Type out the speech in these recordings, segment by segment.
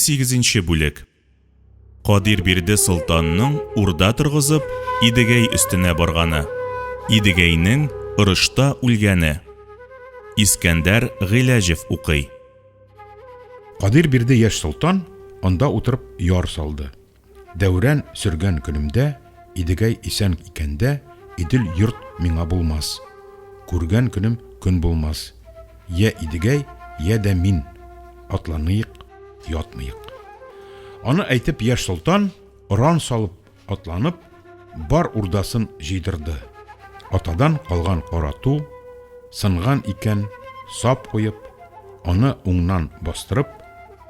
18-нче бүлек. Кадир бирде солтанның урда торгызып, Идегәй өстенә барганы. Идегәйнең орышта үлгәне. Искәндәр Гыйләҗев укый. Кадир бирде яшь солтан анда утырып яр салды. Дәүрән сөргән көнемдә, Идегәй исән икәндә, Идел йорт миңа булмас. Күргән көнем көн булмас. Я Идегәй, я да мин. Атланыйык, ятмыйык. Аны әйтеп яшь солтан оран салып атланып, бар урдасын җыйдырды. Атадан калган карату, сынган икән, сап куеп, аны уңнан бастырып,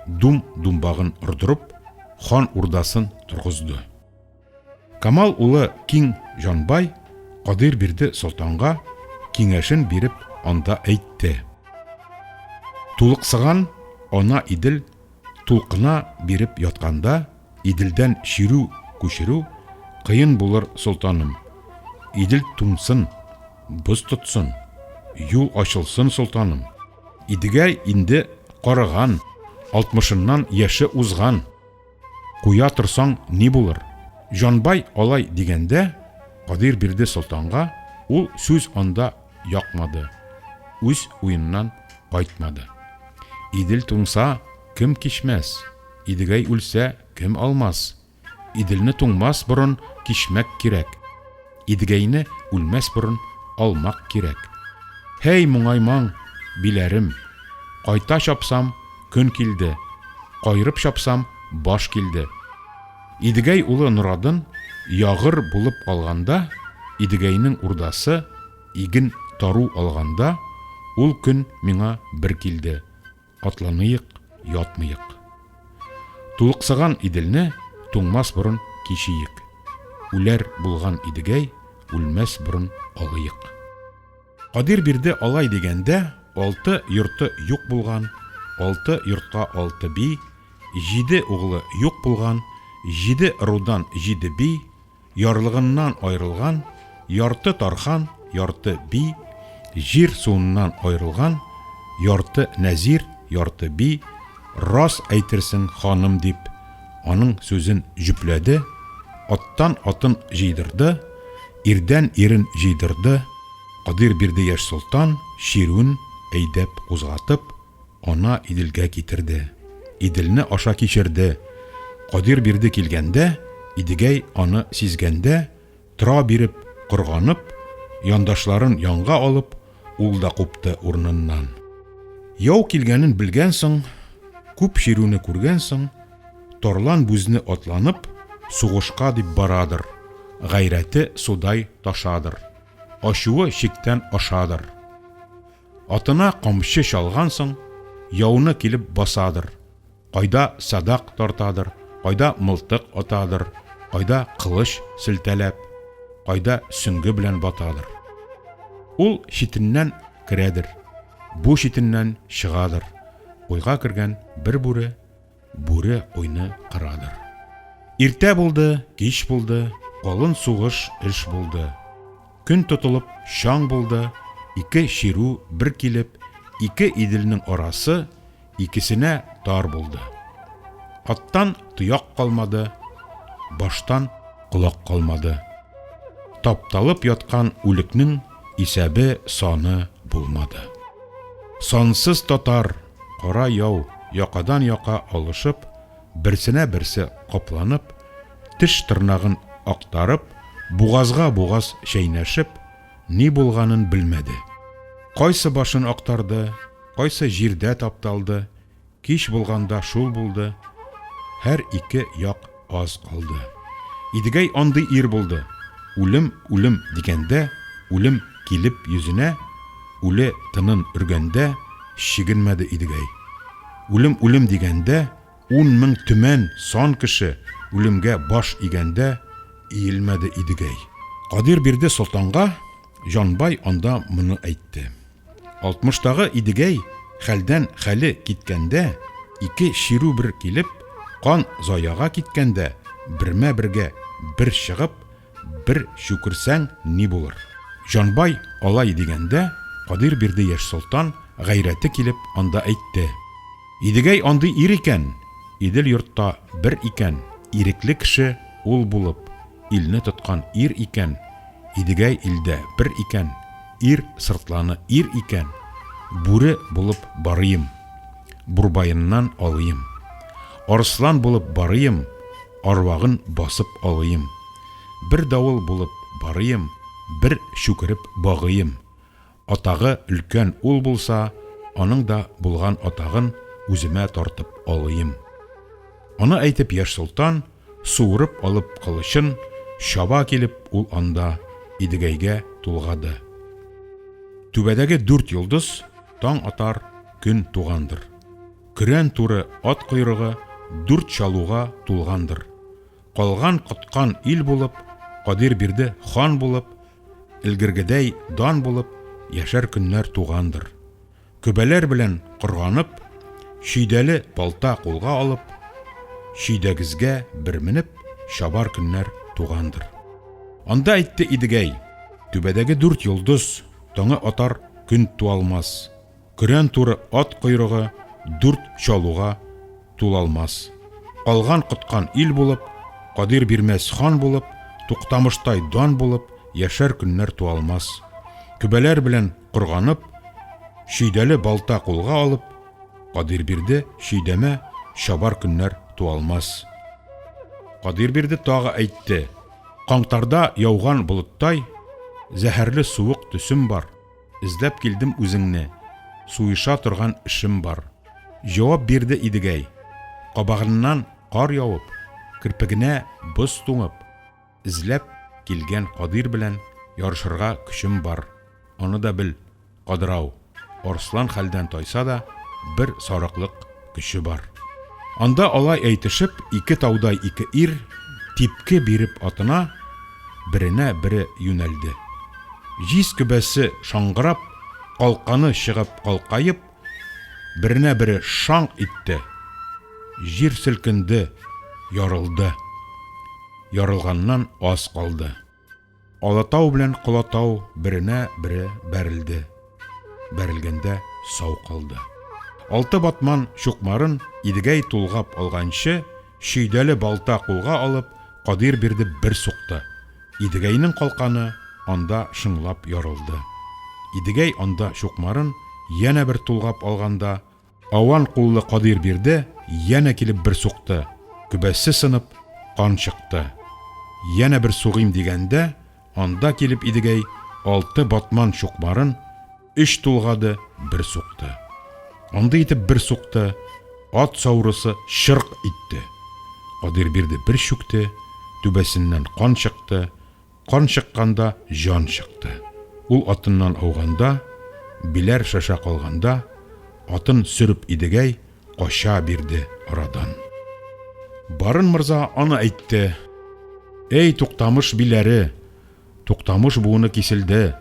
думбагын ордырып, хан урдасын тургызды. Камал улы Киң Жанбай Кадир бирде солтанга киңәшен биреп анда әйтте. Тулыксыган ана Идел тулкына биреп ятканда, Иделдән ширү күчерү кыен булыр солтаным. Идел тумсын, боз тотсын, юл ачылсын солтаным. Идегәй инде карыган, 60-ннан яше узган. Куя торсаң ни булыр? Жанбай алай дигәндә, Кадир бирде солтанга, ул сүз анда якмады. Үз уеннан кайтмады. Идел туңса, кем кичмәс? Идегәй үлсә, кем алмас? Иделне туңмас борын кичмәк кирәк. Идегәйне үлмәс борын алмак кирәк. Хей моңаймаң, биләрем, кайта чапсам, көн килде. Кайрып чапсам, баш килде. Идегәй улы Нурадын ягыр булып алганда, Идегәйнең урдасы иген тару алганда, ул көн миңа бер килде. Атланыйык, ятмыйык. Тулыксыган Иделне туңмас борын кичиек. Үләр булган Идегәй үлмәс борын алыйык. Кадир бирде алай дигәндә, 6 йорты юк булган, 6 йортка 6 би, 7 углы юк булган, 7 рудан 7 би, ярлыгыннан айрылган, ярты тархан, ярты би, җир суыннан айрылган, ярты нәзир, ярты би, рас әйтерсең ханым дип, аның сүзен җүпләде, аттан атын җыйдырды, ирдән ирен җыйдырды. Кадир бирде яшь солтан ширүн әйдәп кузгатып, ана Иделгә китерде. Иделне аша кичерде. Кадир бирде килгәндә, Идегәй аны сизгәндә, тора биреп кырганып, яндашларын янга алып, ул да купты урыныннан. Яу килгәнен белгәнсең, күп ширүне күргәнсең, Торлан бүзне атланып, сугышка дип барадыр. Гайрәте судай ташадыр. Ачуы шиктән ашадыр. Атына камчы чалгансың, яуны килеп басадыр. Кайда садак тартадыр, кайда мылтык атадыр, кайда кылыч селтәләп, кайда сөңге белән батадыр. Ул шитеннән керәдер, бу шитеннән чыгадыр. Уйга кергән бер бүре уйны кырадыр. Иртә булды, кич булды, калын сугыш эш булды. Көн тотылып, шаң булды, 2 ширү бер килеп, 2 Иделнең арасы икесенә тар булды. Аттан тояк калмады, баштан колак калмады. Тапталып яткан үлекнең исәбе саны булмады. Сансыз татар, кара яу, якадан яка алышып, берсенә берсе капланып, теш тырнагын актарып, бугазга бугаз шәйнәшеп, ни булганын белмәде. Кайсы башын актарды, кайсы җирдә тапталды, кич булганда шул булды, һәр 2 як аз калды. Идегәй андый ир булды. Үлем дигәндә, үлем килеп йөзенә, үле тынын үргәндә, шигенмәде Идегәй. Үлем дигәндә, 10 мең төмән сан кеше үлемгә баш игәндә, иелмәде Идегәй. Кадир бирде солтанга, Жанбай анда моны әйтте. 60-тагы Идегәй хәлдән хәле киткәндә, 2 ширү бер килеп, кан заяга киткәндә, бермә-бергә бер чыгып, бер шүкерсәң ни булыр? Жанбай алай дигәндә, Кадир бирде яшь солтан гайрәте килеп анда әйтте. Идегәй андый ир икән, Идел йортта бер икән, ирекле кеше ул булып, илне тоткан ир икән, Идегәй илдә бер икән, ир сыртланы ир икән, бүре булып барыйым, бурбайыннан алыйым. Арыслан булып барыйым, арвагын басып алыйым. Бер давыл булып барыйым, бер шүкереп багыйым. Атагы өлкән ул булса, аның да булган атагын үземә тартып алыйым. Аны әйтеп яшь солтан, суырып алып кылычын, шаба килеп ул анда Идегәйгә тулгады. Түбәдәге 4 йолдыз таң атар көн тугандыр. Көрән туры ат койрыгы 4 чалуга тулгандыр. Калган коткан ил булып, Кадир бирде хан булып, илгергедәй дан булып, яшәр көннәр тугандыр. Көбәләр белән корганып, шидәле балта кулга алып, шидәгезгә бер менеп, шабар көннәр тугандыр. Анда әйтте Идегәй, түбәдәге 4 йолдыз таңы атар көн туалмас. Көрән туры ат койрыгы 4 чалуга тулалмас. Калган коткан ил булып, Кадир бирмәс хан булып, Туктамыштай дан булып, яшәр көннәр туалмас. Көбәләр белән корганып, шидәле балта кулга алып, Кадир бирде шидәмә шабар көннәр туалмас. Кадир бирде тагы әйтте, Каңтарда яуган болыттай, зәһәрле суык төсем бар. Эзләп килдем үзеңне, суйыша торган эшем бар. Җавап бирде Идегәй, кабагыннан кар явып, кирпегенә боз туңып, эзләп килгән Кадир белән ярышырга көчем бар. Аны да бил, Кадырау, Арслан хәлдән тайса да бер сарыклык көче бар. Анда алай әйтешеп, 2 таудай 2 ир типке биреп атына, беренә бере юнәлде. Җиз көбәсе шаңгырап, калканы чыгып калкайып, беренә бере шаң итте. Җир селкенде, ярылды. Ярылганнан аз калды. Алатау белән Колатау беренә бере бәрелде. Бәрелгәндә сау калды. 6 батман чукмарын Идегәй тулгап алганчы, шидәле балта кулга алып, Кадир бирде бер сукты. Идегәйнең калканы анда шыңлап ярылды. Идегәй анда чукмарын яна бер тулгап алганда, аван куллы Кадир бирде яна килеп бер сукты. Күбәсе сынып, кан чыкты. Яна бер сугым дигәндә, анда килеп Идегәй 6 батман чукмарын 3 тулгады, бер сукты. Анда итеп бер сукты, ат саурысы шырк итте. Кадир бирде бер чүкте, түбәсеннән кан чыкты. Кан чыкканда жан чыкты. Ул атыннан ауганда, биләр шаша калганда, атын сүреп Идегәй каша бирде арадан. Барын мырза аны әйтте. Эй Туктамыш биләре, Туктамыш буыны киселде.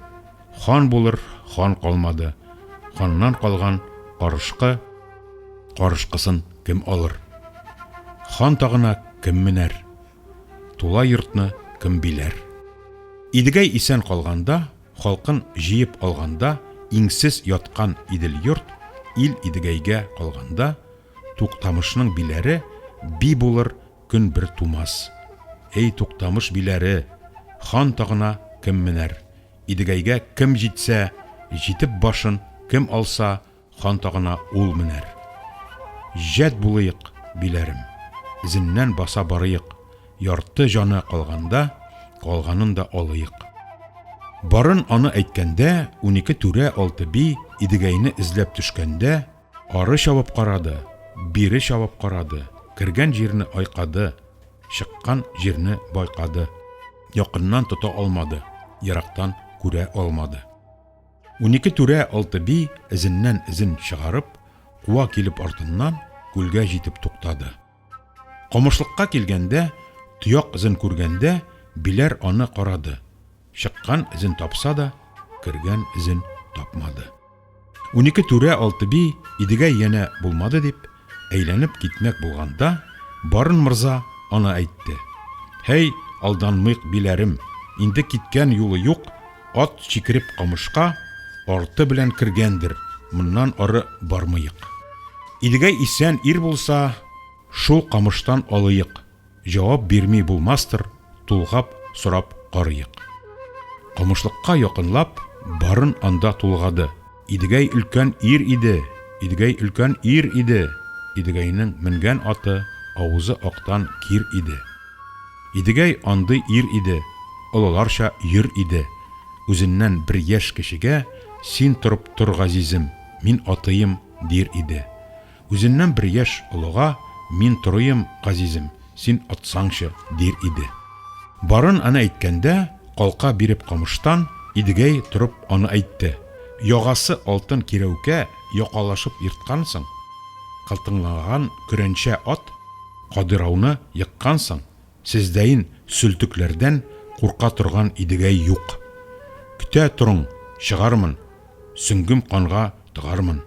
Хан булыр, хан калмады. Ханнан калган карышкы, карышкысын кем алыр? Хан тагына кем менәр? Тула йортны кем биләр? Идегәй исән калганда, халкын җыеп алганда, иңсез яткан Идел йорт, ил Идегәйгә калганда, Туктамышның биләре би булыр, көн бер тумас. Эй Туктамыш биләре, хан тагына кем менәр? Идегәйгә кем җитсә, җитеп башын кем алса, хан тагына ул менәр. Җәд булыйк, биләрем, зиннән баса барыйк, ярты жаны калганда, калганын да алыйк. Барын аны әйткәндә, 12 түрә 6 би Идегәйне эзләп төшкәндә, ары чабып карады, бире чабып карады, кергән җирне айкады, чыккан җирне байкады. Якыннан тота алмады, ерактан күрә алмады. 12 түрә 6 би эзеннән эзен чыгарып, куа килеп артыннан күлгә җитеп туктады. Камышлыкка килгәндә, туяк эзен күргәндә, биләр аны карады. Чыккан эзен тапса да, кергән эзен тапмады. 12 түрә 6 би Идегәй яна булмады дип, әйләнеп китмәк булганда, барын мырза аны әйтте. Хәй, алданмыйк биләрем, инде киткән юлы юк, ат чикереп камышка, арты белән кергәндер, моннан ары бармыйк. Идегәй исән ир булса, Шул камыштан алыйык. Җавап бирми булмастыр, тулгап сорап карыйык. Камышлыкка якынлап, барын анда тулгады. Идегәй өлкән ир иде, Идегәй өлкән ир иде. Идегәйнең менгән аты авызы актан кир иде. Идегәй андый ир иде, олыларча йөр иде. Үзеннән бер яшь кешегә син торып тор газизем, мин атыйым дир иде. Үзеннән бер яшь олыга мин торыйым газизем, син атсаңчы дир иде. Барын аны әйткәндә, калка биреп камыштан Идегәй торып аны әйтте. Ягасы алтын кирәүкә якалашып йырткансың. Калтыңлаган көрәнчә ат кадырауны яккансың. Сездәйин сүлтүкләрдән курка торган Идегәй юк. Көтә торың, чыгармын, сөңгем канга тыгармын.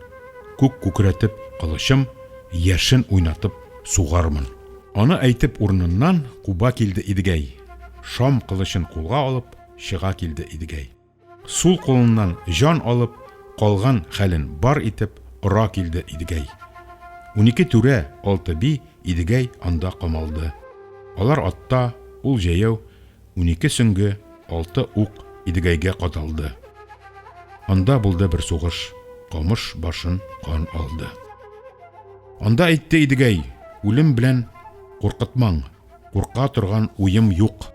Күк күкрәтеп кылычым, яшен уйнатып сугармын. Аны әйтеп урыныннан куба килде Идегәй. Шам кылычын кулга алып, чыга килде Идегәй. Сул кулыннан жан алып, калган хәлен бар итеп, ора килде Идегәй. 12 түрә, 6 би Идегәй анда камалды. Алар атта, ул җәяү, 12 сөңге, 6 ук Идегәйгә кадалды. Анда булды бер сугыш, камыш башын кан алды. Анда әйтте Идегәй, үлем белән куркытмаң, курка торган уем юк.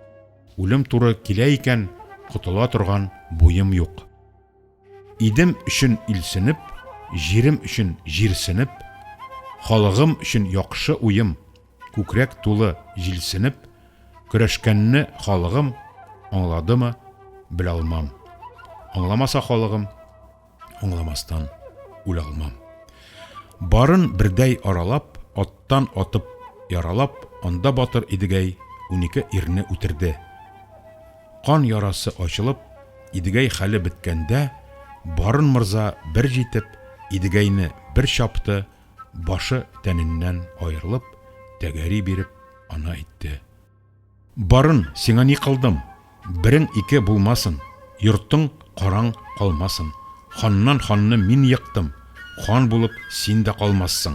Үлем туры килә икән, котыла торган буем юк. Идем өчен илсенеп, җирем өчен җирсенеп, халыгым өчен яхшы уем, күкрәк тулы җилсенеп, көрәшкәнне халыгым аңладымы, белә алмам. Аңламаса халыгым, аңламастан үлә алмам. Барын бердәй аралап, аттан атып яралап, анда батыр Идегәй 12 ирне үтерде. Кан ярасы ачылып, Идегәй хәле беткәндә, барын мырза бер җитеп, Идегәйне бер чапты, башы тәненнән аерылып, тәгәри биреп, ана әйтте. Барын, сиңа ни кылдым? Берең ике булмасын, йортың караң калмасын. Ханнан ханны мин яктым, хан булып син дә калмассың.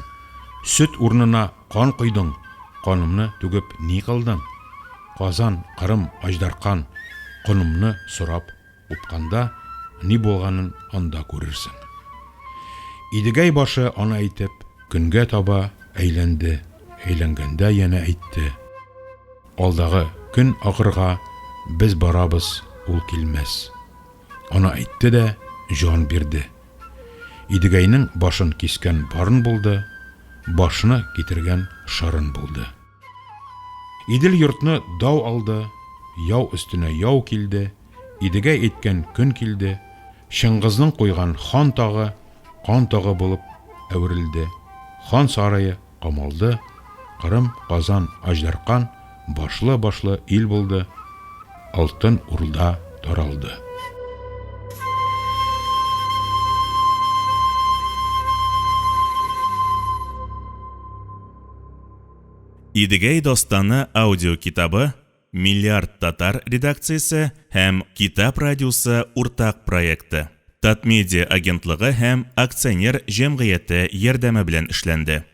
Сөт урнына кан койдың, канымны түгеп ни кылдың? Казан, Кырым, Аждаркан, канымны сорап упканда, ни булганын анда күрерсең. Идегәй башы аны әйтеп, көнгә таба әйләнде, әйләнгәндә яна әйтте. Алдагы көн агырга без барабыз, ул килмәс. Аны әйтте дә жан бирде. Идегәйнең башын кискән барын булды, башны китергән шарын булды. Идел йортны дау алды, яу өстенә яу килде, Идегәй әйткән көн килде, Шыңгызның куйган хан тагы, кан тагы булып әверелде. Хан сарайы камалды, Кырым, Казан, Аждаркан башлы ил булды, алтын урда таралды. Идегәй дастаны аудио китабы Миллиард татар редакциясе һәм Китап радиосы уртак проекты. Татмедиа агентлыгы һәм акционер җәмгыяте ярдәме белән эшләнде.